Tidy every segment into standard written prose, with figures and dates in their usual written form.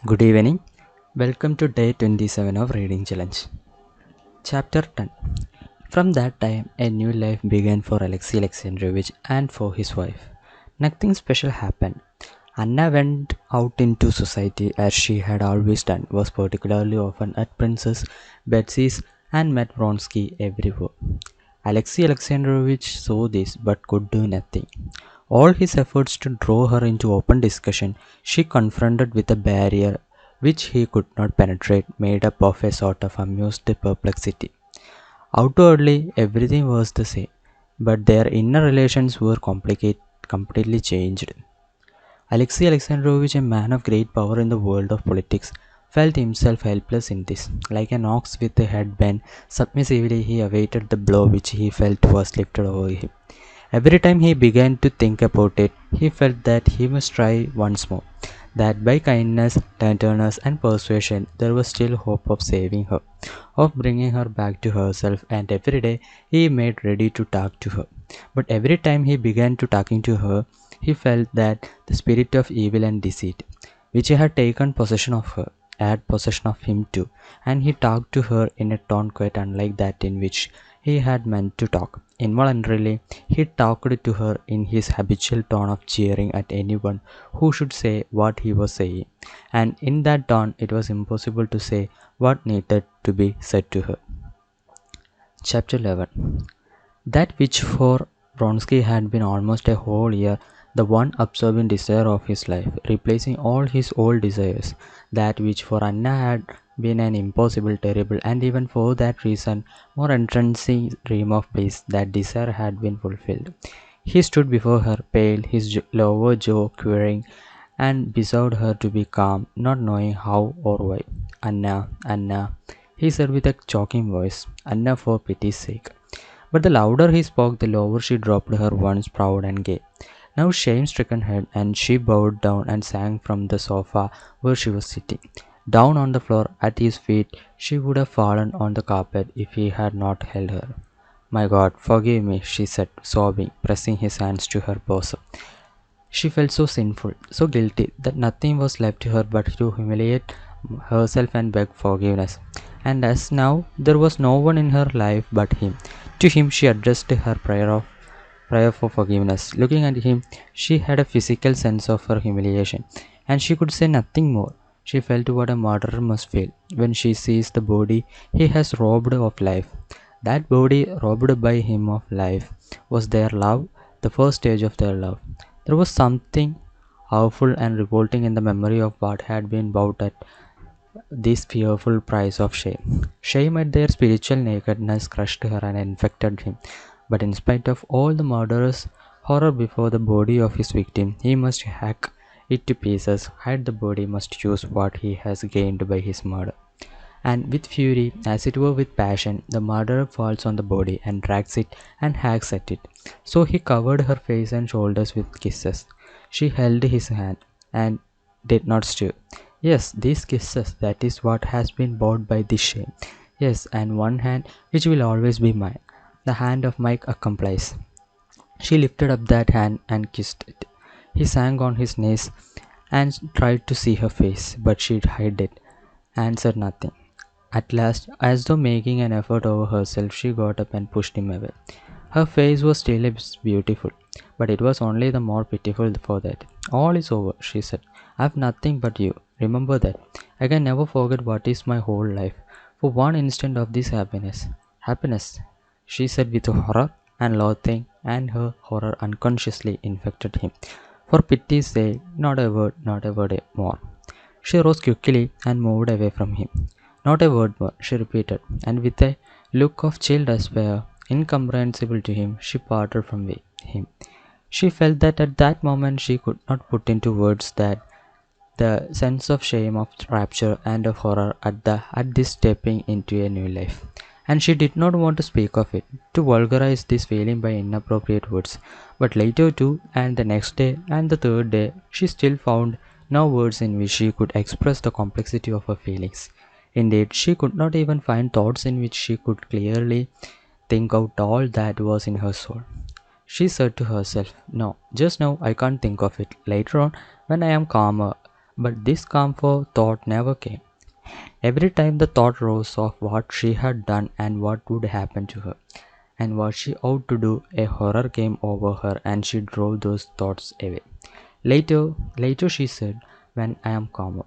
Good evening. Welcome to day 27 of Reading Challenge. Chapter 10. From that time, a new life began for Alexei Alexandrovich and for his wife. Nothing special happened. Anna went out into society as she had always done, was particularly often at Princess Betsy's and met Vronsky everywhere. Alexei Alexandrovich saw this but could do nothing. All his efforts to draw her into open discussion she confronted with a barrier which he could not penetrate, made up of a sort of amused perplexity. Outwardly, everything was the same, but their inner relations were completely changed. Alexei Alexandrovich, a man of great power in the world of politics, felt himself helpless in this. Like an ox with a head bent, submissively he awaited the blow which he felt was lifted over him. Every time he began to think about it, he felt that he must try once more, that by kindness, tenderness, and persuasion there was still hope of saving her, of bringing her back to herself, and every day he made ready to talk to her. But every time he began to talking to her, he felt that the spirit of evil and deceit, which had taken possession of her, had possession of him too, and he talked to her in a tone quite unlike that in which he had meant to talk. Involuntarily, he talked to her in his habitual tone of jeering at anyone who should say what he was saying, and in that tone it was impossible to say what needed to be said to her. Chapter 11. That which for Vronsky had been almost a whole year the one absorbing desire of his life, replacing all his old desires, that which for Anna had been an impossible, terrible, and even for that reason more entrancing dream of bliss, that desire had been fulfilled. He stood before her, pale, his lower jaw quivering, and besought her to be calm, not knowing how or why. Anna, Anna, he said with a choking voice, Anna, for pity's sake. But the louder he spoke, the lower she dropped her once proud and gay, now shame-stricken head, and she bowed down and sank from the sofa where she was sitting. Down on the floor at his feet, she would have fallen on the carpet if he had not held her. My God, forgive me, she said, sobbing, pressing his hands to her bosom. She felt so sinful, so guilty, that nothing was left to her but to humiliate herself and beg forgiveness. And as now there was no one in her life but him, to him she addressed her prayer for forgiveness. Looking at him, she had a physical sense of her humiliation, and she could say nothing more. She felt what a martyr must feel when she sees the body he has robbed of life. That body, robbed by him of life, was their love, the first stage of their love. There was something awful and revolting in the memory of what had been bought at this fearful price of shame. Shame at their spiritual nakedness crushed her and infected him. But in spite of all the murderous horror before the body of his victim, he must hack it to pieces, hide the body, must use what he has gained by his murder. And with fury, as it were with passion, the murderer falls on the body and drags it and hacks at it. So he covered her face and shoulders with kisses. She held his hand and did not stir. Yes, these kisses, that is what has been bought by this shame. Yes, and one hand which will always be mine, the hand of my accomplice. She lifted up that hand and kissed it. He sank on his knees and tried to see her face, but she hid it and said nothing. At last, as though making an effort over herself, she got up and pushed him away. Her face was still beautiful, but it was only the more pitiful for that. All is over, she said. I have nothing but you. Remember that. I can never forget what is my whole life. For one instant of this happiness. Happiness, she said with horror and loathing, and her horror unconsciously infected him. For pity's sake, not a word more. She rose quickly and moved away from him. Not a word more, she repeated, and with a look of chill despair, incomprehensible to him, she parted from him. She felt that at that moment she could not put into words that the sense of shame, of rapture, and of horror at this stepping into a new life. And she did not want to speak of it, to vulgarize this feeling by inappropriate words. But later too, and the next day, and the third day, she still found no words in which she could express the complexity of her feelings. Indeed, she could not even find thoughts in which she could clearly think out all that was in her soul. She said to herself, no, just now I can't think of it. Later on, when I am calmer, But this comfort thought never came. Every time the thought rose of what she had done and what would happen to her, and what she ought to do, a horror came over her and she drove those thoughts away. Later she said, when I am calmer.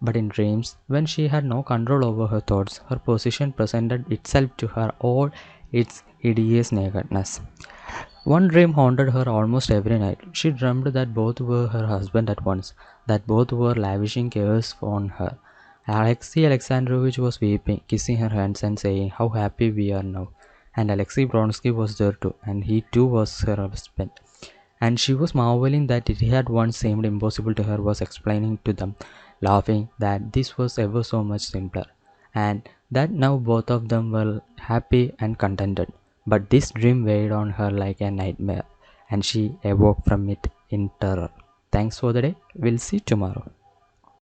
But in dreams, when she had no control over her thoughts, her position presented itself to her all its hideous nakedness. One dream haunted her almost every night. She dreamed that both were her husband at once, that both were lavishing cares on her. Alexei Alexandrovich was weeping, kissing her hands and saying, how happy we are now. And Alexei Bronsky was there too, and he too was her husband. And she was marveling that it had once seemed impossible to her, was explaining to them, laughing that this was ever so much simpler, and that now both of them were happy and contented. But this dream weighed on her like a nightmare, and she awoke from it in terror. Thanks for the day. We'll see tomorrow.